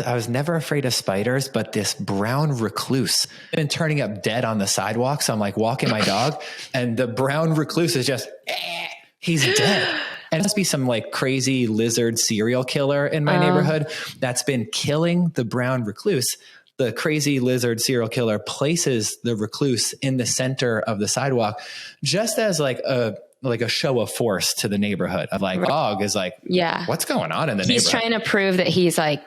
I was never afraid of spiders, but this brown recluse been turning up dead on the sidewalk. So I'm like walking my dog and the brown recluse is just, he's dead. And it must be some like crazy lizard serial killer in my neighborhood that's been killing the brown recluse. The crazy lizard serial killer places the recluse in the center of the sidewalk just as like a show of force to the neighborhood of like, dog is like, what's going on in the neighborhood? He's trying to prove that he's like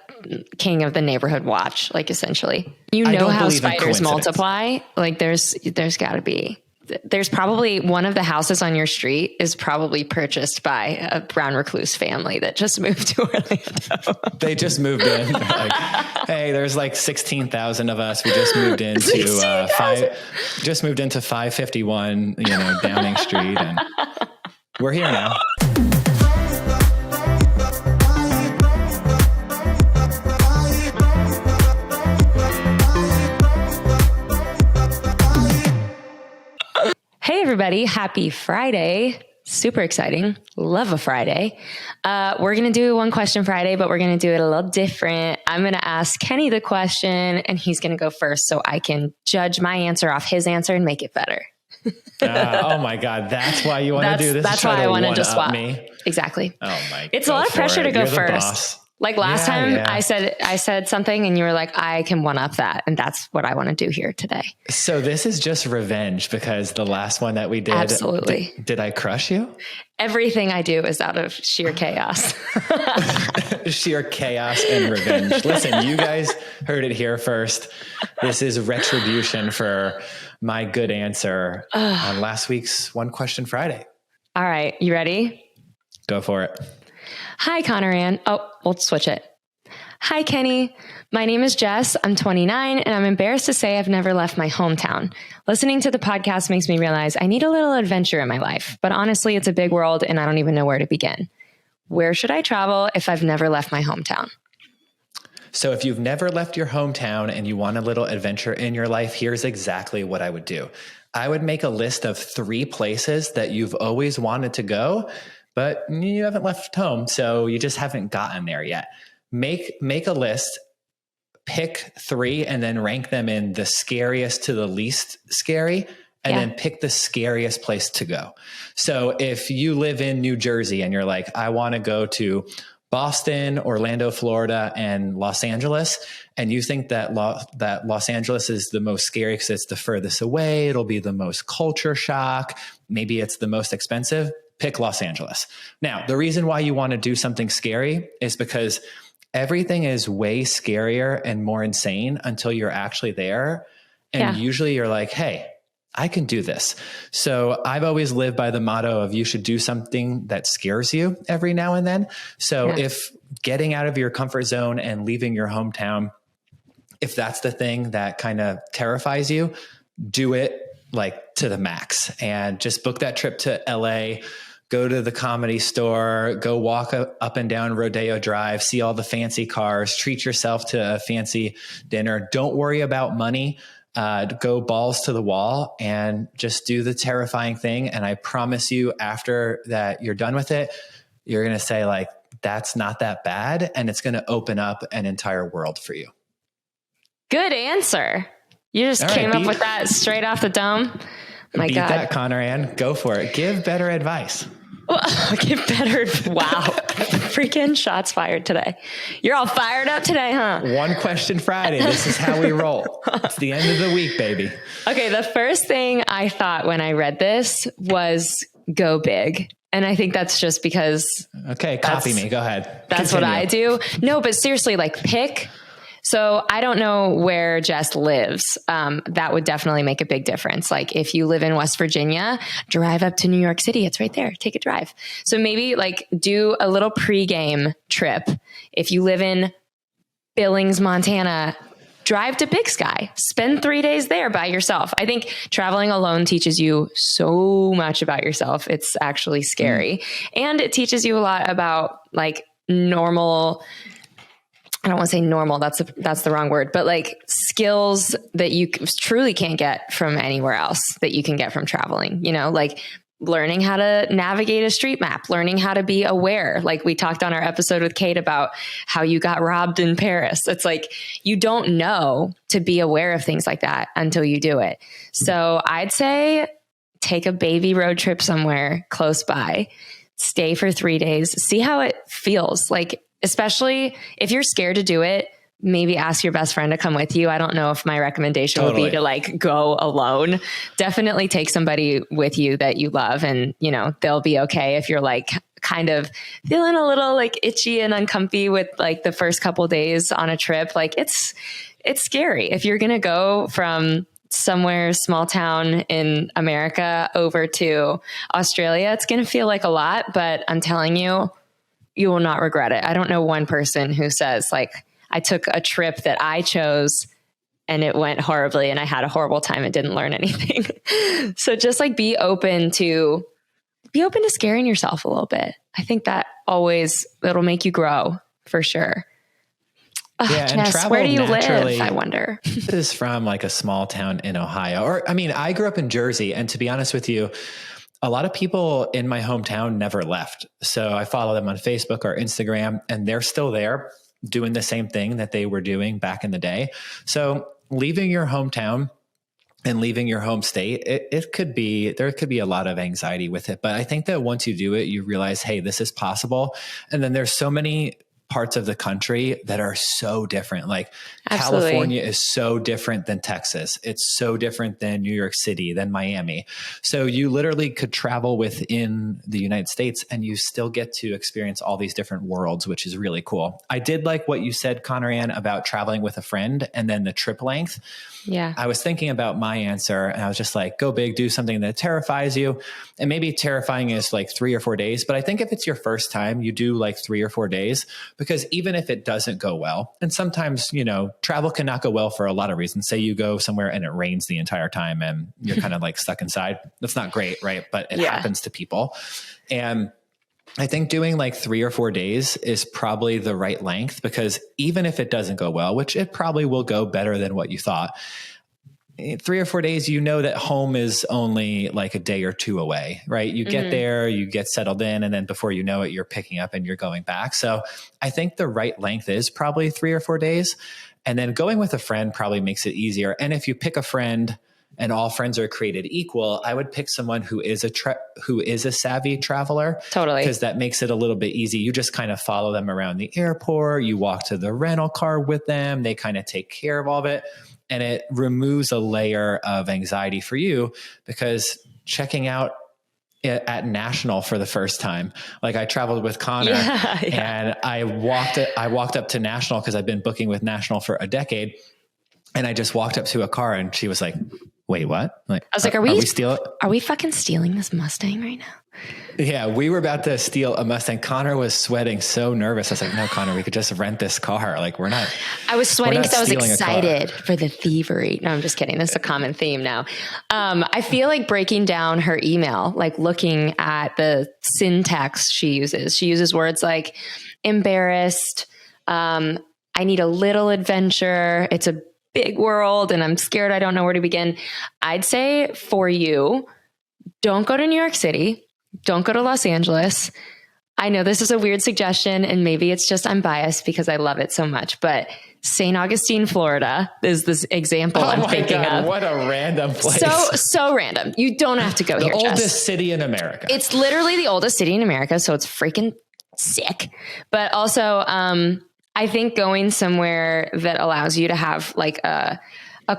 king of the neighborhood watch, like essentially. You know how spiders multiply? Like there's gotta be. There's probably one of the houses on your street is probably purchased by a brown recluse family that just moved to Orlando. They just moved in. Like, hey, there's like 16,000 of us. We just moved into 551, Downing Street, and we're here now. Hey everybody, happy Friday. Super exciting. Love a Friday. We're going to do one question Friday, but we're going to do it a little different. I'm going to ask Kenny the question and he's going to go first so I can judge my answer off his answer and make it better. Oh my God. That's why you want to do this. That's why I want to just swap me. Exactly. Oh my God. It's a lot of pressure to go You're first. Like last time I said something and you were like, I can one up that. And that's what I want to do here today. So this is just revenge because the last one that we did. Absolutely. Did I crush you? Everything I do is out of sheer chaos. Sheer chaos and revenge. Listen, you guys heard it here first. This is retribution for my good answer on last week's One Question Friday. All right. You ready? Go for it. Hi, Connor Ann. Oh, we'll switch it. Hi, Kenny. My name is Jess. I'm 29 and I'm embarrassed to say I've never left my hometown. Listening to the podcast makes me realize I need a little adventure in my life, but honestly, it's a big world and I don't even know where to begin. Where should I travel if I've never left my hometown? So if you've never left your hometown and you want a little adventure in your life, here's exactly what I would do. I would make a list of 3 places that you've always wanted to go, but you haven't left home, so you just haven't gotten there yet. Make a list, pick 3, and then rank them in the scariest to the least scary, and then pick the scariest place to go. So if you live in New Jersey and you're like, I want to go to Boston, Orlando, Florida, and Los Angeles, and you think that Los Angeles is the most scary because it's the furthest away, it'll be the most culture shock, maybe it's the most expensive, pick Los Angeles. Now, the reason why you want to do something scary is because everything is way scarier and more insane until you're actually there. And usually you're like, hey, I can do this. So I've always lived by the motto of you should do something that scares you every now and then. So if getting out of your comfort zone and leaving your hometown, if that's the thing that kind of terrifies you, do it like to the max and just book that trip to LA. Go to the Comedy Store, go walk up and down Rodeo Drive, see all the fancy cars, treat yourself to a fancy dinner. Don't worry about money. Go balls to the wall and just do the terrifying thing. And I promise you, after that you're done with it, you're going to say like, that's not that bad. And it's going to open up an entire world for you. Good answer. You just came up with that straight off the dome. My God. Beat that, Connor Ann. Go for it. Give better advice. Give better. Wow. Freaking shots fired today. You're all fired up today, huh? One Question Friday. This is how we roll. It's the end of the week, baby. Okay. The first thing I thought when I read this was go big. And I think that's just because. Okay. Copy me. Go ahead. That's Continue. What I do. No, but seriously, like pick. So I don't know where Jess lives. That would definitely make a big difference. Like if you live in West Virginia, drive up to New York City. It's right there. Take a drive. So maybe like do a little pregame trip. If you live in Billings, Montana, drive to Big Sky. Spend 3 days there by yourself. I think traveling alone teaches you so much about yourself. It's actually scary. And it teaches you a lot about like normal I don't want to say normal. That's the wrong word, but like skills that you truly can't get from anywhere else that you can get from traveling, like learning how to navigate a street map, learning how to be aware. Like we talked on our episode with Kate about how you got robbed in Paris. It's like, you don't know to be aware of things like that until you do it. So I'd say take a baby road trip somewhere close by, stay for 3 days, see how it feels. Like, especially if you're scared to do it, maybe ask your best friend to come with you. I don't know if my recommendation would be to like go alone. Definitely take somebody with you that you love, and you know, they'll be okay if you're like kind of feeling a little like itchy and uncomfy with like the first couple days on a trip. Like it's scary. If you're going to go from somewhere small town in America over to Australia, it's going to feel like a lot, but I'm telling you, you will not regret it. I don't know one person who says like, I took a trip that I chose and it went horribly and I had a horrible time and didn't learn anything. So just like be open to scaring yourself a little bit. I think that it'll make you grow for sure. Yeah, and Jess, travel where do you naturally live? I wonder. This is from like a small town in Ohio. Or, I mean, I grew up in Jersey, and to be honest with you, a lot of people in my hometown never left. So I follow them on Facebook or Instagram, and they're still there doing the same thing that they were doing back in the day. So leaving your hometown and leaving your home state, there could be a lot of anxiety with it. But I think that once you do it, you realize, hey, this is possible. And then there's so many parts of the country that are so different. Like Absolutely. California is so different than Texas. It's so different than New York City, than Miami. So you literally could travel within the United States and you still get to experience all these different worlds, which is really cool. I did like what you said, Connor Ann, about traveling with a friend and then the trip length. Yeah. I was thinking about my answer and I was just like, go big, do something that terrifies you. And maybe terrifying is like 3 or 4 days. But I think if it's your first time, you do like 3 or 4 days, because even if it doesn't go well, and sometimes, you know, travel cannot go well for a lot of reasons. Say you go somewhere and it rains the entire time and you're kind of like stuck inside. That's not great, right? But it happens to people. And I think doing like 3 or 4 days is probably the right length, because even if it doesn't go well, which it probably will go better than what you thought, 3 or 4 days, you know that home is only like a day or 2 away, right? You get there, you get settled in, and then before you know it, you're picking up and you're going back. So I think the right length is probably 3 or 4 days. And then going with a friend probably makes it easier. And if you pick a friend and all friends are created equal, I would pick someone who is a savvy traveler. Totally. Because that makes it a little bit easy. You just kind of follow them around the airport. You walk to the rental car with them. They kind of take care of all of it. And it removes a layer of anxiety for you, because checking out at National for the first time, like I traveled with Connor and I walked up to National because I've been booking with National for a decade. And I just walked up to a car and she was like, wait, what? Like, I was like, are we fucking stealing this Mustang right now? Yeah, we were about to steal a Mustang. Connor was sweating, so nervous. I was like, no, Connor, we could just rent this car. Like, we're not. I was sweating because I was excited for the thievery. No, I'm just kidding. This is a common theme now. I feel like breaking down her email, like looking at the syntax she uses words like embarrassed. I need a little adventure. It's a big world and I'm scared. I don't know where to begin. I'd say for you, don't go to New York City. Don't go to Los Angeles. I know this is a weird suggestion and maybe it's just I'm biased because I love it so much, but St. Augustine, Florida is this example I'm thinking of. What a random place. So random. You don't have to go here, The oldest city in America. It's literally the oldest city in America, so it's freaking sick. But also, I think going somewhere that allows you to have like a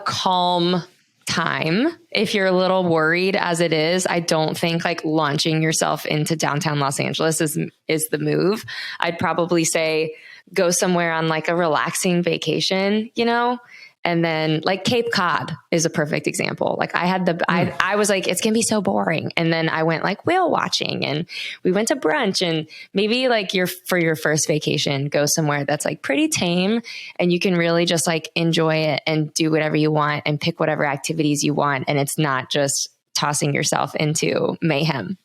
calm time. If you're a little worried as it is, I don't think like launching yourself into downtown Los Angeles is the move. I'd probably say go somewhere on like a relaxing vacation, you know? And then like Cape Cod is a perfect example. Like I was like, it's going to be so boring. And then I went like whale watching and we went to brunch, and maybe like for your first vacation, go somewhere that's like pretty tame and you can really just like enjoy it and do whatever you want and pick whatever activities you want. And it's not just tossing yourself into mayhem.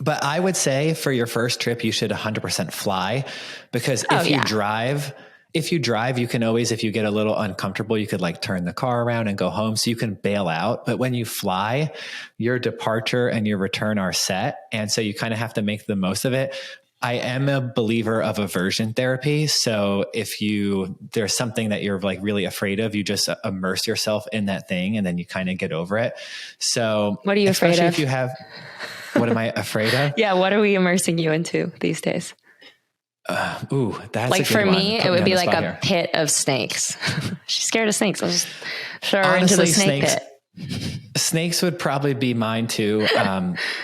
But I would say for your first trip, you should 100% fly, because if you drive, if you drive, you can always, if you get a little uncomfortable, you could like turn the car around and go home, so you can bail out. But when you fly, your departure and your return are set. And so you kind of have to make the most of it. I am a believer of aversion therapy. So if there's something that you're like really afraid of, you just immerse yourself in that thing and then you kind of get over it. So what are you afraid of? What am I afraid of? Yeah. What are we immersing you into these days? That's like a good for me, one. it would be like a here. pit of snakes. She's scared of snakes. I'll just throw her into the snake pit. Snakes would probably be mine too.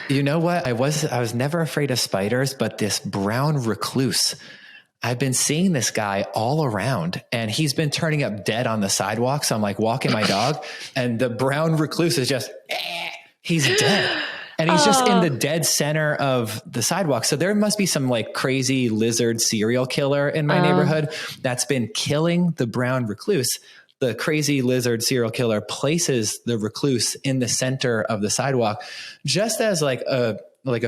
You know what? I was never afraid of spiders, but this brown recluse, I've been seeing this guy all around, and he's been turning up dead on the sidewalk. So I'm like walking my dog, and the brown recluse is just, he's dead. And he's just in the dead center of the sidewalk. So there must be some like crazy lizard serial killer in my neighborhood that's been killing the brown recluse. The crazy lizard serial killer places the recluse in the center of the sidewalk just as like a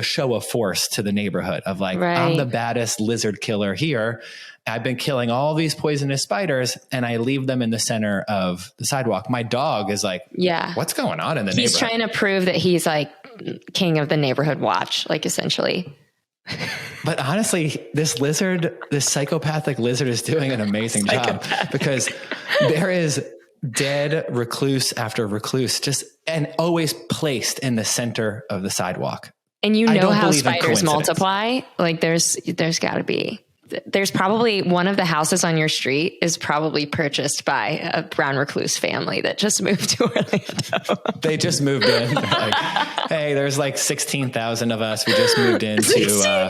show of force to the neighborhood of like, right. I'm the baddest lizard killer here. I've been killing all these poisonous spiders, and I leave them in the center of the sidewalk. My dog is like, what's going on in the neighborhood? He's trying to prove that he's like king of the neighborhood watch, like essentially. But honestly, this psychopathic lizard is doing an amazing job, because there is dead recluse after recluse and always placed in the center of the sidewalk. And you know how spiders multiply? Like there's gotta be. There's probably one of the houses on your street is probably purchased by a brown recluse family that just moved to Orlando. They just moved in. Like, hey, there's like 16,000 of us. We just moved into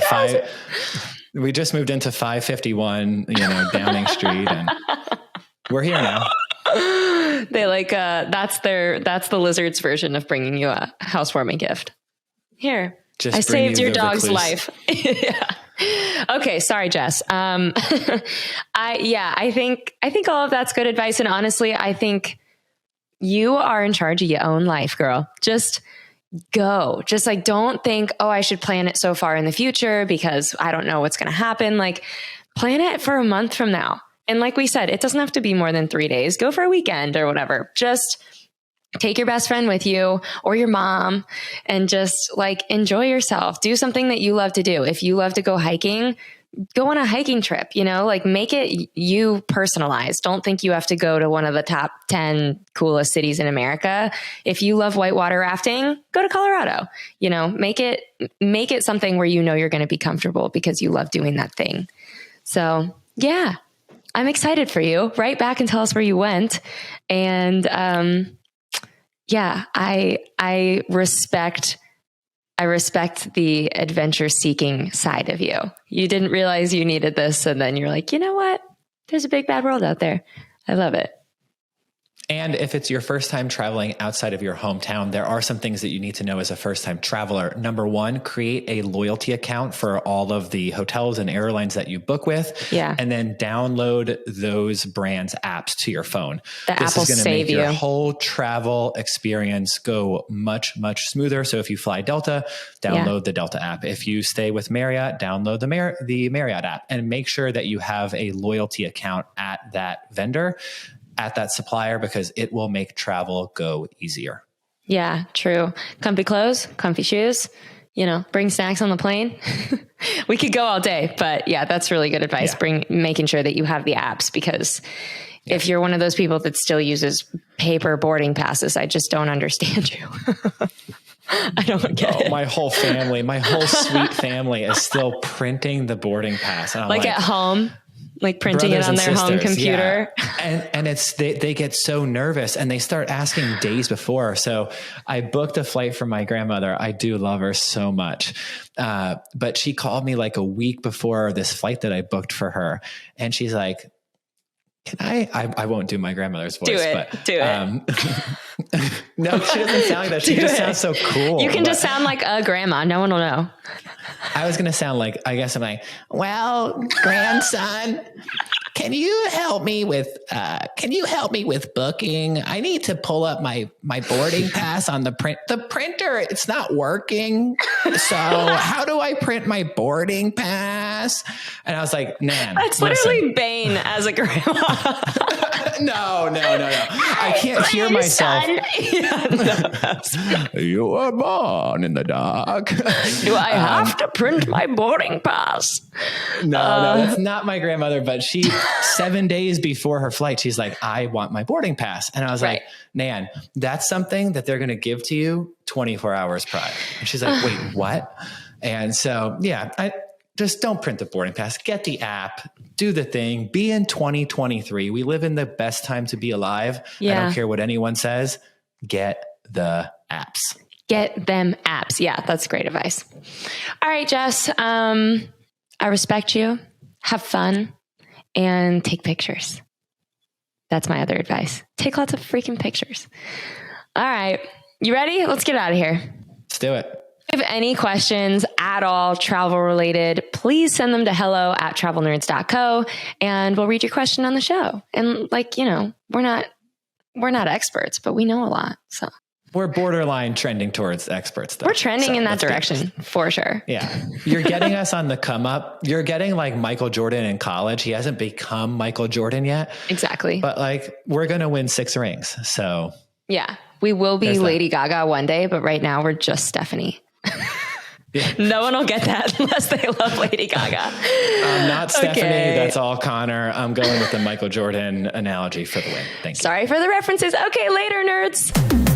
We just moved into 551, Downing Street, and we're here now. They like that's the lizard's version of bringing you a housewarming gift. Here, I saved your dog's life. Yeah. Okay. Sorry, Jess. I think all of that's good advice. And honestly, I think you are in charge of your own life, girl. Just go. Just like, don't think, I should plan it so far in the future because I don't know what's going to happen. Like, plan it for a month from now. And like we said, it doesn't have to be more than 3 days. Go for a weekend or whatever. Just take your best friend with you or your mom and just like enjoy yourself. Do something that you love to do. If you love to go hiking, go on a hiking trip, like make it you personalized. Don't think you have to go to one of the top 10 coolest cities in America. If you love whitewater rafting, go to Colorado, make it something where you're going to be comfortable because you love doing that thing. So yeah, I'm excited for you. Write back and tell us where you went. And, I respect the adventure seeking side of you. You didn't realize you needed this. And then you're like, you know what? There's a big bad world out there. I love it. And if it's your first time traveling outside of your hometown, there are some things that you need to know as a first time traveler. Number one, create a loyalty account for all of the hotels and airlines that you book with. Yeah. And then download those brands' apps to your phone. This is going to make your whole travel experience go much, much smoother. So if you fly Delta, download the Delta app. If you stay with Marriott, download the Marriott app, and make sure that you have a loyalty account at that vendor, at that supplier, because it will make travel go easier. Yeah, true. Comfy clothes, comfy shoes, bring snacks on the plane. We could go all day, but yeah, that's really good advice. Yeah. Making sure that you have the apps, because if you're one of those people that still uses paper boarding passes, I just don't understand you. I don't get it. My whole sweet family is still printing the boarding pass. And like at home. Like printing it on their home computer. Yeah. And it's, they get so nervous and they start asking days before. So I booked a flight for my grandmother. I do love her so much. But she called me like a week before this flight that I booked for her. And she's like, can I won't do my grandmother's voice, do it. No, she doesn't sound like that. She just sounds so cool. You can just sound like a grandma. No one will know. I was going to sound like, I guess I'm like, well, grandson, can you help me with booking? I need to pull up my boarding pass on the printer. It's not working. So how do I print my boarding pass? And I was like, man, that's literally Bane as a grandma. No. I can't hear myself. You were born in the dark. Do I have to print my boarding pass? No, that's not my grandmother, but she 7 days before her flight, she's like, I want my boarding pass. And I was like, man, that's something that they're going to give to you 24 hours prior. And she's like, wait, what? And so, yeah, I just don't print the boarding pass, get the app, do the thing, be in 2023. We live in the best time to be alive. Yeah. I don't care what anyone says. Get the apps. Get them apps. Yeah, that's great advice. All right, Jess. I respect you. Have fun and take pictures. That's my other advice. Take lots of freaking pictures. All right. You ready? Let's get out of here. Let's do it. If you have any questions at all travel related, please send them to hello@travelnerds.co and we'll read your question on the show. And we're not experts, but we know a lot. So we're borderline trending towards experts, though. We're trending in that direction for sure. Yeah. You're getting us on the come up. You're getting like Michael Jordan in college. He hasn't become Michael Jordan yet. Exactly. But we're going to win 6 rings. So yeah, we will be Lady Gaga one day, but right now we're just Stephanie. Yeah. No one will get that unless they love Lady Gaga. I'm not Stephanie. Okay. That's all Connor. I'm going with the Michael Jordan analogy for the win. Thank you. Sorry for the references. Okay, later, nerds.